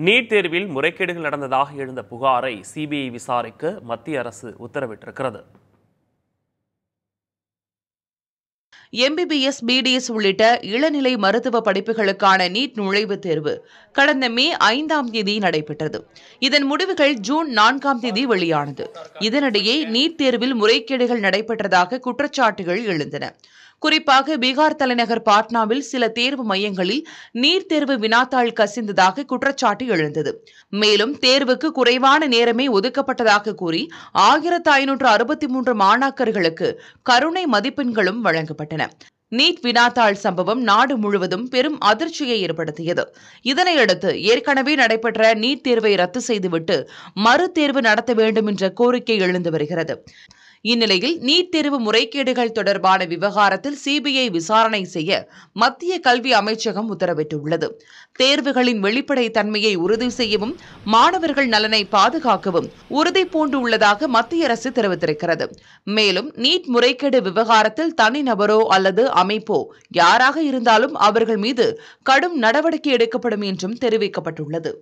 NEET தேர்வில் முறைகேடுகள் நடந்ததாக எழுந்த புகாரை சிபிஐ விசாரிக்க மத்திய அரசு உத்தரவிட்டிருக்கிறது. MBBS, BDS உள்ளிட்ட இளநிலை மருத்துவ படிப்புகளுக்கான நீட் நுழைவுத் தேர்வு கடந்த மே 5ஆம் தேதி நடைபெற்றது. இதன் முடிவுகள் ஜூன் 4ஆம் தேதி வெளியானது. இதனிடையே நீட் தேர்வில் முறைகேடுகள் நடைபெற்றதாக குற்றச்சாட்டுகள் எழுந்தன. குறிப்பாக பீகார் தலைநகர் பாட்னாவில் சில தேர்வு மையங்களில் நீட் தேர்வு வினாத்தாள் கசிந்ததாக குற்றச்சாட்டு எழுந்தது. மேலும் தேர்வுக்கு குறைவான நேரமே ஒதுக்கப்பட்டதாக கூறி 1563 மாணாக்கர்களுக்கு கருணை மதிப்பெண்களும் வழங்கப்பட்டன. நீட் வினாத்தாள் சம்பவம் நாடு முழுவதும் பெரும் அதிர்ச்சியை ஏற்படுத்தியது. இதனையடுத்து ஏற்கனவே நடைபெற்ற நீட் தேர்வை ரத்து செய்துவிட்டு மறுதேர்வு நடத்த வேண்டும் என்ற கோரிக்கை எழுந்து வருகிறது. இந்நிலையில் நீட் தேர்வு முறைகேடுகள் தொடர்பான விவகாரத்தில் சிபிஐ விசாரணை செய்ய மத்திய கல்வி அமைச்சகம் உத்தரவிட்டுள்ளது. தேர்வுகளின் வெளிப்படைத் தன்மையை உறுதி செய்யவும் மாணவர்கள் நலனை பாதுகாக்கவும் உறுதி பூண்டுள்ளதாக மத்திய அரசு தெரிவித்திருக்கிறது. மேலும் நீட் முறைகேடு விவகாரத்தில் தனிநபரோ அல்லது அமைப்போ யாராக இருந்தாலும் அவர்கள் மீது கடும் நடவடிக்கை எடுக்கப்படும் என்றும் தெரிவிக்கப்பட்டுள்ளது.